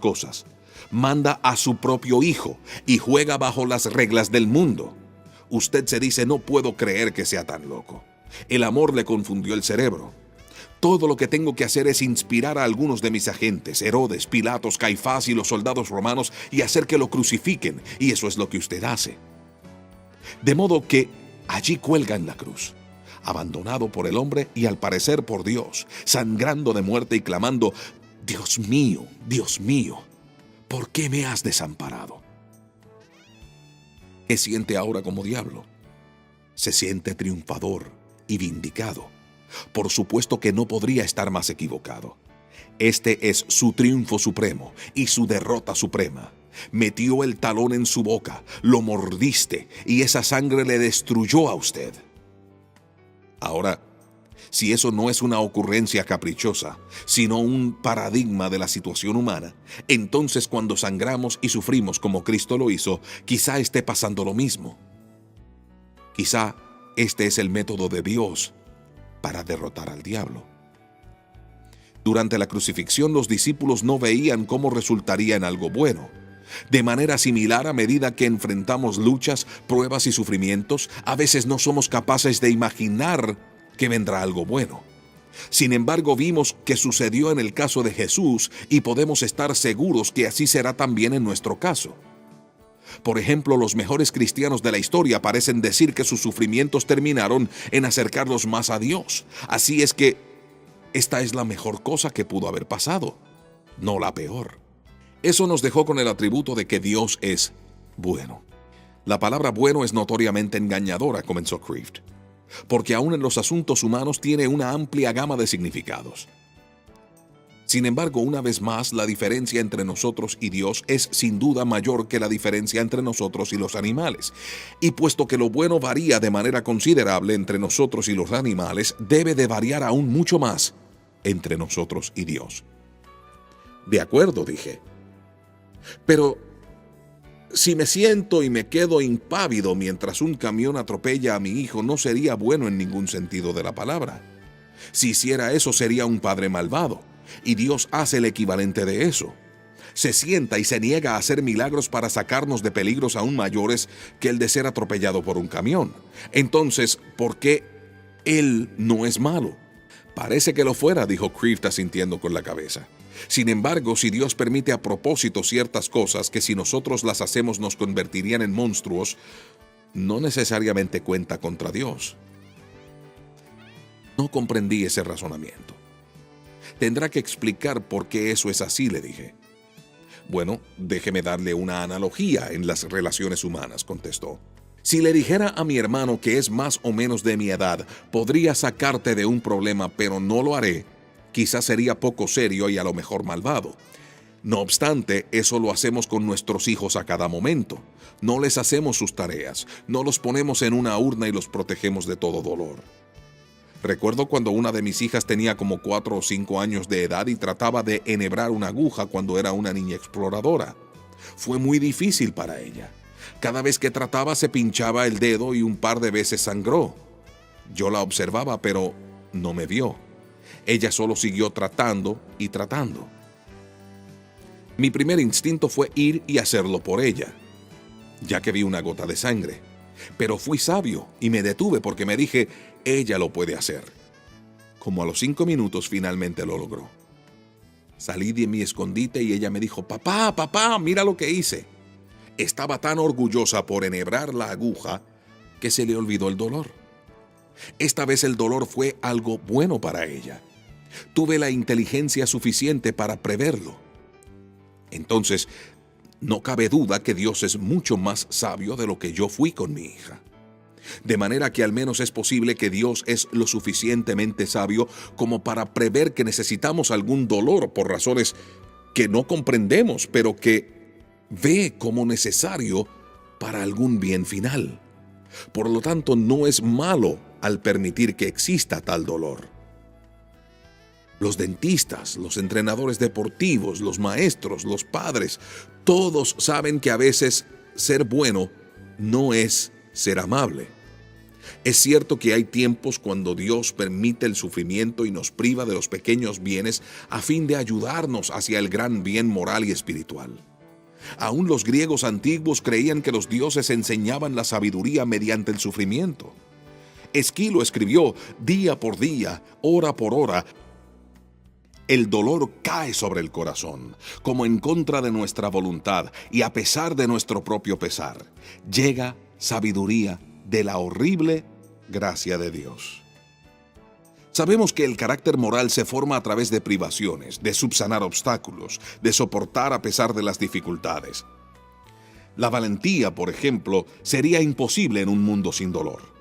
cosas. Manda a su propio hijo y juega bajo las reglas del mundo. Usted se dice, no puedo creer que sea tan loco. El amor le confundió el cerebro. Todo lo que tengo que hacer es inspirar a algunos de mis agentes, Herodes, Pilatos, Caifás y los soldados romanos, y hacer que lo crucifiquen, y eso es lo que usted hace. De modo que allí cuelga en la cruz, abandonado por el hombre y al parecer por Dios, sangrando de muerte y clamando, Dios mío, ¿por qué me has desamparado? ¿Qué siente ahora como diablo? Se siente triunfador y vindicado. Por supuesto que no podría estar más equivocado. Este es su triunfo supremo y su derrota suprema. Metió el talón en su boca, lo mordiste y esa sangre le destruyó a usted. Ahora, si eso no es una ocurrencia caprichosa, sino un paradigma de la situación humana, entonces cuando sangramos y sufrimos como Cristo lo hizo, quizá esté pasando lo mismo. Quizá este es el método de Dios para derrotar al diablo. Durante la crucifixión, los discípulos no veían cómo resultaría en algo bueno. De manera similar, a medida que enfrentamos luchas, pruebas y sufrimientos, a veces no somos capaces de imaginar que vendrá algo bueno. Sin embargo, vimos que sucedió en el caso de Jesús y podemos estar seguros que así será también en nuestro caso. Por ejemplo, los mejores cristianos de la historia parecen decir que sus sufrimientos terminaron en acercarlos más a Dios. Así es que esta es la mejor cosa que pudo haber pasado, no la peor. Eso nos dejó con el atributo de que Dios es bueno. La palabra bueno es notoriamente engañadora, comenzó Kreeft, porque aún en los asuntos humanos tiene una amplia gama de significados. Sin embargo, una vez más, la diferencia entre nosotros y Dios es sin duda mayor que la diferencia entre nosotros y los animales. Y puesto que lo bueno varía de manera considerable entre nosotros y los animales, debe de variar aún mucho más entre nosotros y Dios. De acuerdo, dije. Pero si me siento y me quedo impávido mientras un camión atropella a mi hijo, no sería bueno en ningún sentido de la palabra. Si hiciera eso, sería un padre malvado. Y Dios hace el equivalente de eso. Se sienta y se niega a hacer milagros para sacarnos de peligros aún mayores que el de ser atropellado por un camión. Entonces, ¿por qué Él no es malo? Parece que lo fuera, dijo Kreeft asintiendo con la cabeza. Sin embargo, si Dios permite a propósito ciertas cosas que si nosotros las hacemos nos convertirían en monstruos, no necesariamente cuenta contra Dios. No comprendí ese razonamiento. Tendrá que explicar por qué eso es así, le dije. Bueno, déjeme darle una analogía en las relaciones humanas, contestó. Si le dijera a mi hermano que es más o menos de mi edad, podría sacarte de un problema, pero no lo haré, quizás sería poco serio y a lo mejor malvado. No obstante, eso lo hacemos con nuestros hijos a cada momento. No les hacemos sus tareas, no los ponemos en una urna y los protegemos de todo dolor. Recuerdo cuando una de mis hijas tenía como 4 o 5 años de edad y trataba de enhebrar una aguja cuando era una niña exploradora. Fue muy difícil para ella. Cada vez que trataba se pinchaba el dedo y un par de veces sangró. Yo la observaba, pero no me vio. Ella solo siguió tratando y tratando. Mi primer instinto fue ir y hacerlo por ella, ya que vi una gota de sangre. Pero fui sabio y me detuve porque me dije, ella lo puede hacer. Como a los 5 minutos finalmente lo logró. Salí de mi escondite y ella me dijo, papá, mira lo que hice. Estaba tan orgullosa por enhebrar la aguja que se le olvidó el dolor. Esta vez el dolor fue algo bueno para ella. Tuve la inteligencia suficiente para preverlo. Entonces, no cabe duda que Dios es mucho más sabio de lo que yo fui con mi hija. De manera que al menos es posible que Dios es lo suficientemente sabio como para prever que necesitamos algún dolor por razones que no comprendemos, pero que ve como necesario para algún bien final. Por lo tanto, no es malo al permitir que exista tal dolor. Los dentistas, los entrenadores deportivos, los maestros, los padres, todos saben que a veces ser bueno no es ser amable. Es cierto que hay tiempos cuando Dios permite el sufrimiento y nos priva de los pequeños bienes a fin de ayudarnos hacia el gran bien moral y espiritual. Aún los griegos antiguos creían que los dioses enseñaban la sabiduría mediante el sufrimiento. Esquilo escribió: día por día, hora por hora, el dolor cae sobre el corazón, como en contra de nuestra voluntad y a pesar de nuestro propio pesar. Llega sabiduría de la horrible gracia de Dios. Sabemos que el carácter moral se forma a través de privaciones, de subsanar obstáculos, de soportar a pesar de las dificultades. La valentía, por ejemplo, sería imposible en un mundo sin dolor.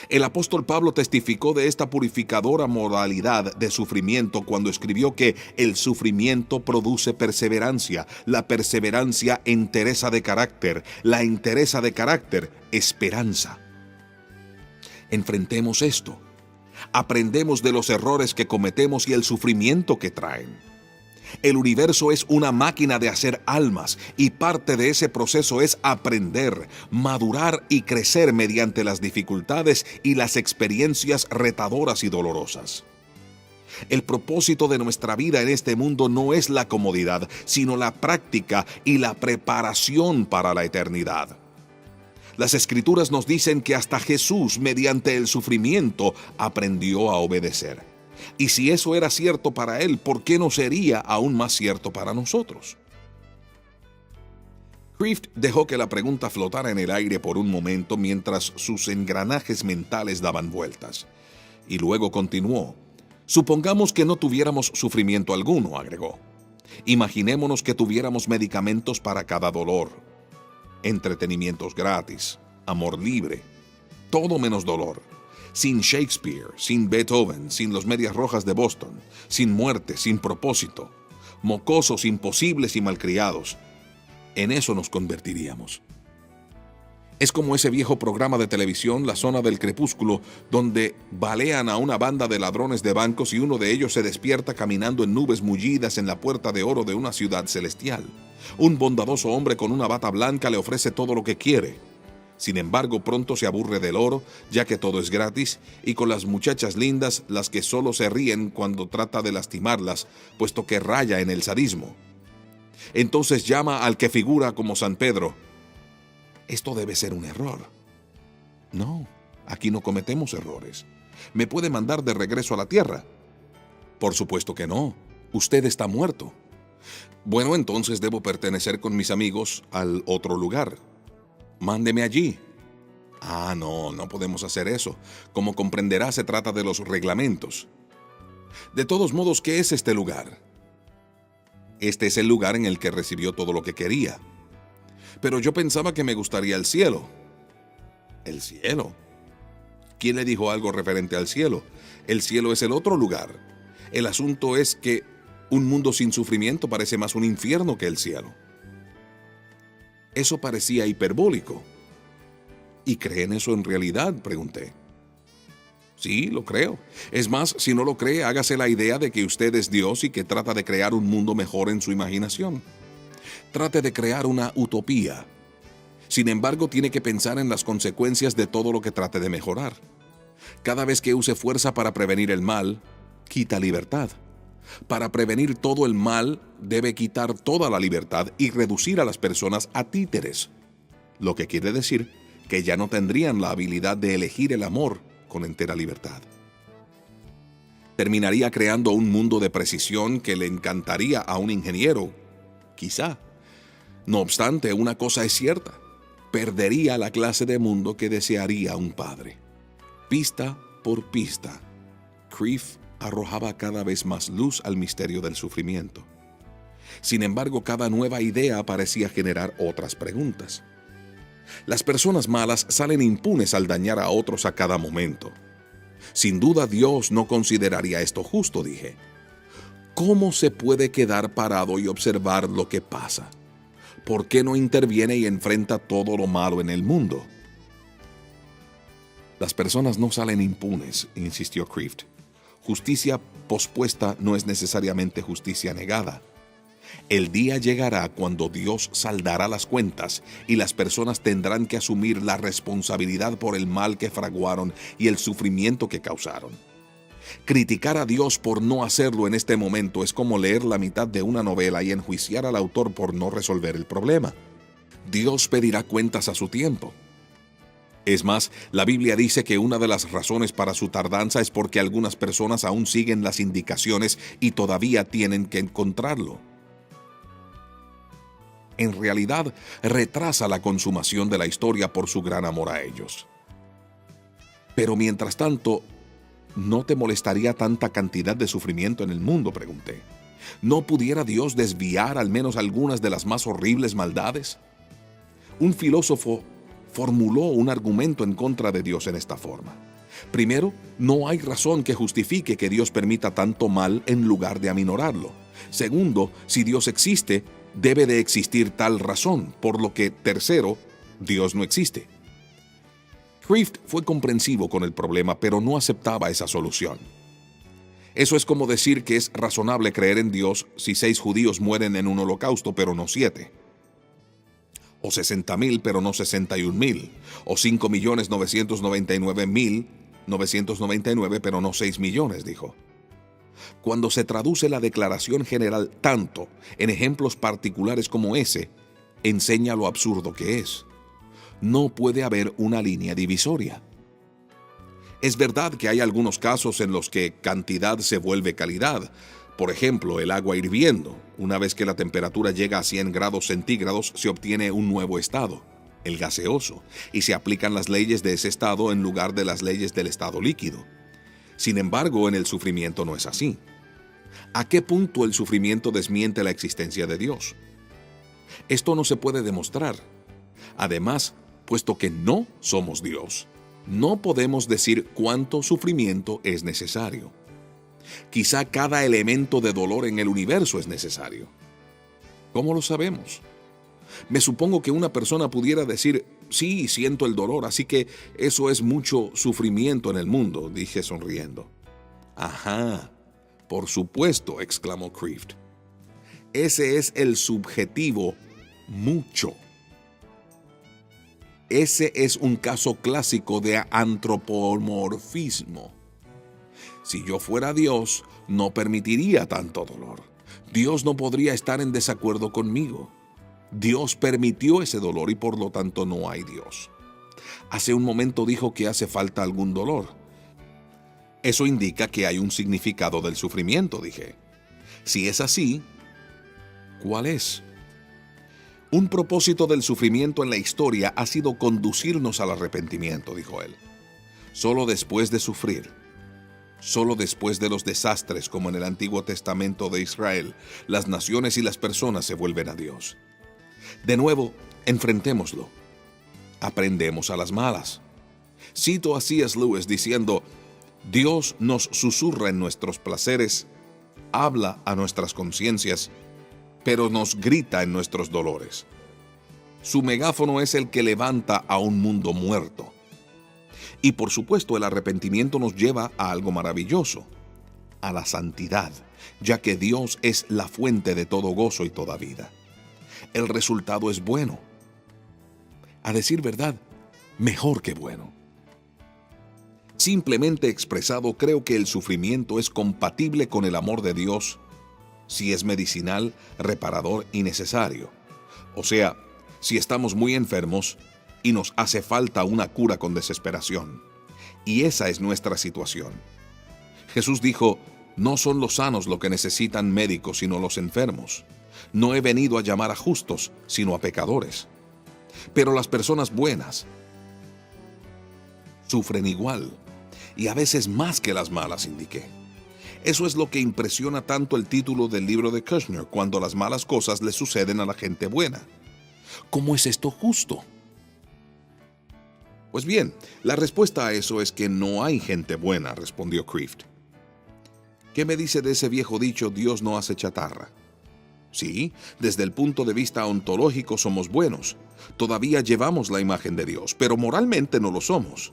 El apóstol Pablo testificó de esta purificadora modalidad de sufrimiento cuando escribió que el sufrimiento produce perseverancia, la perseverancia entereza de carácter, la entereza de carácter esperanza. Enfrentemos esto. Aprendemos de los errores que cometemos y el sufrimiento que traen. El universo es una máquina de hacer almas y parte de ese proceso es aprender, madurar y crecer mediante las dificultades y las experiencias retadoras y dolorosas. El propósito de nuestra vida en este mundo no es la comodidad, sino la práctica y la preparación para la eternidad. Las Escrituras nos dicen que hasta Jesús, mediante el sufrimiento, aprendió a obedecer. Y si eso era cierto para él, ¿por qué no sería aún más cierto para nosotros? Kreeft dejó que la pregunta flotara en el aire por un momento mientras sus engranajes mentales daban vueltas. Y luego continuó. Supongamos que no tuviéramos sufrimiento alguno, agregó. Imaginémonos que tuviéramos medicamentos para cada dolor, entretenimientos gratis, amor libre, todo menos dolor. Sin Shakespeare, sin Beethoven, sin los Medias Rojas de Boston, sin muerte, sin propósito, mocosos, imposibles y malcriados. En eso nos convertiríamos. Es como ese viejo programa de televisión, La Zona del Crepúsculo, donde balean a una banda de ladrones de bancos y uno de ellos se despierta caminando en nubes mullidas en la puerta de oro de una ciudad celestial. Un bondadoso hombre con una bata blanca le ofrece todo lo que quiere. Sin embargo, pronto se aburre del oro, ya que todo es gratis, y con las muchachas lindas, las que solo se ríen cuando trata de lastimarlas, puesto que raya en el sadismo. Entonces llama al que figura como San Pedro. Esto debe ser un error. No, aquí no cometemos errores. ¿Me puede mandar de regreso a la tierra? Por supuesto que no. Usted está muerto. Bueno, entonces debo pertenecer con mis amigos al otro lugar. Mándeme allí. No podemos hacer eso. Como comprenderá, se trata de los reglamentos. De todos modos, ¿qué es este lugar? Este es el lugar en el que recibió todo lo que quería. Pero yo pensaba que me gustaría el cielo. ¿El cielo? ¿Quién le dijo algo referente al cielo? El cielo es el otro lugar. El asunto es que un mundo sin sufrimiento parece más un infierno que el cielo. Eso parecía hiperbólico. ¿Y creen eso en realidad?, pregunté. Sí, lo creo. Es más, si no lo cree, hágase la idea de que usted es Dios y que trata de crear un mundo mejor en su imaginación. Trate de crear una utopía. Sin embargo, tiene que pensar en las consecuencias de todo lo que trate de mejorar. Cada vez que use fuerza para prevenir el mal, quita libertad. Para prevenir todo el mal, debe quitar toda la libertad y reducir a las personas a títeres. Lo que quiere decir que ya no tendrían la habilidad de elegir el amor con entera libertad. Terminaría creando un mundo de precisión que le encantaría a un ingeniero, quizá. No obstante, una cosa es cierta: perdería la clase de mundo que desearía un padre. Pista por pista, Kreeft arrojaba cada vez más luz al misterio del sufrimiento. Sin embargo, cada nueva idea parecía generar otras preguntas. Las personas malas salen impunes al dañar a otros a cada momento. Sin duda, Dios no consideraría esto justo, dije. ¿Cómo se puede quedar parado y observar lo que pasa? ¿Por qué no interviene y enfrenta todo lo malo en el mundo? Las personas no salen impunes, insistió Kreeft. Justicia pospuesta no es necesariamente justicia negada. El día llegará cuando Dios saldará las cuentas y las personas tendrán que asumir la responsabilidad por el mal que fraguaron y el sufrimiento que causaron. Criticar a Dios por no hacerlo en este momento es como leer la mitad de una novela y enjuiciar al autor por no resolver el problema. Dios pedirá cuentas a su tiempo. Es más, la Biblia dice que una de las razones para su tardanza es porque algunas personas aún siguen las indicaciones y todavía tienen que encontrarlo. En realidad, retrasa la consumación de la historia por su gran amor a ellos. Pero mientras tanto, ¿no te molestaría tanta cantidad de sufrimiento en el mundo?, pregunté. ¿No pudiera Dios desviar al menos algunas de las más horribles maldades? Un filósofo formuló un argumento en contra de Dios en esta forma. Primero, no hay razón que justifique que Dios permita tanto mal en lugar de aminorarlo. Segundo, si Dios existe, debe de existir tal razón, por lo que, tercero, Dios no existe. Kreeft fue comprensivo con el problema, pero no aceptaba esa solución. Eso es como decir que es razonable creer en Dios si 6 judíos mueren en un holocausto, pero no 7. O 60,000, pero no 61,000. O 5,999,999, pero no 6 millones, dijo. Cuando se traduce la declaración general tanto en ejemplos particulares como ese, enseña lo absurdo que es. No puede haber una línea divisoria. Es verdad que hay algunos casos en los que cantidad se vuelve calidad. Por ejemplo, el agua hirviendo. Una vez que la temperatura llega a 100 grados centígrados, se obtiene un nuevo estado, el gaseoso, y se aplican las leyes de ese estado en lugar de las leyes del estado líquido. Sin embargo, en el sufrimiento no es así. ¿A qué punto el sufrimiento desmiente la existencia de Dios? Esto no se puede demostrar. Además, puesto que no somos Dios, no podemos decir cuánto sufrimiento es necesario. Quizá cada elemento de dolor en el universo es necesario. ¿Cómo lo sabemos? Me supongo que una persona pudiera decir, sí, siento el dolor, así que eso es mucho sufrimiento en el mundo, dije sonriendo. Ajá, por supuesto, exclamó Kreeft. Ese es el subjetivo mucho. Ese es un caso clásico de antropomorfismo. Si yo fuera Dios, no permitiría tanto dolor. Dios no podría estar en desacuerdo conmigo. Dios permitió ese dolor y por lo tanto no hay Dios. Hace un momento dijo que hace falta algún dolor. Eso indica que hay un significado del sufrimiento, dije. Si es así, ¿cuál es? Un propósito del sufrimiento en la historia ha sido conducirnos al arrepentimiento, dijo él. Solo después de sufrir, solo después de los desastres como en el Antiguo Testamento de Israel, las naciones y las personas se vuelven a Dios. De nuevo, enfrentémoslo. Aprendemos a las malas. Cito a C.S. Lewis diciendo, Dios nos susurra en nuestros placeres, habla a nuestras conciencias, pero nos grita en nuestros dolores. Su megáfono es el que levanta a un mundo muerto. Y por supuesto el arrepentimiento nos lleva a algo maravilloso, a la santidad, ya que Dios es la fuente de todo gozo y toda vida. El resultado es bueno. A decir verdad, mejor que bueno. Simplemente expresado, creo que el sufrimiento es compatible con el amor de Dios si es medicinal, reparador y necesario. O sea, si estamos muy enfermos y nos hace falta una cura con desesperación. Y esa es nuestra situación. Jesús dijo, no son los sanos los que necesitan médicos, sino los enfermos. No he venido a llamar a justos, sino a pecadores. Pero las personas buenas sufren igual, y a veces más que las malas, indiqué. Eso es lo que impresiona tanto el título del libro de Kushner, cuando las malas cosas le suceden a la gente buena. ¿Cómo es esto justo? Pues bien, la respuesta a eso es que no hay gente buena, respondió Kreeft. ¿Qué me dice de ese viejo dicho, Dios no hace chatarra? Sí, desde el punto de vista ontológico somos buenos. Todavía llevamos la imagen de Dios, pero moralmente no lo somos.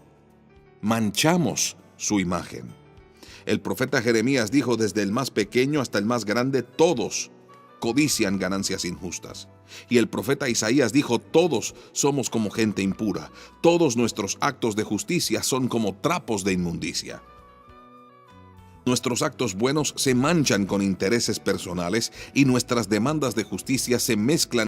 Manchamos su imagen. El profeta Jeremías dijo, desde el más pequeño hasta el más grande, todos codician ganancias injustas. Y el profeta Isaías dijo: todos somos como gente impura, todos nuestros actos de justicia son como trapos de inmundicia. Nuestros actos buenos se manchan con intereses personales y nuestras demandas de justicia se mezclan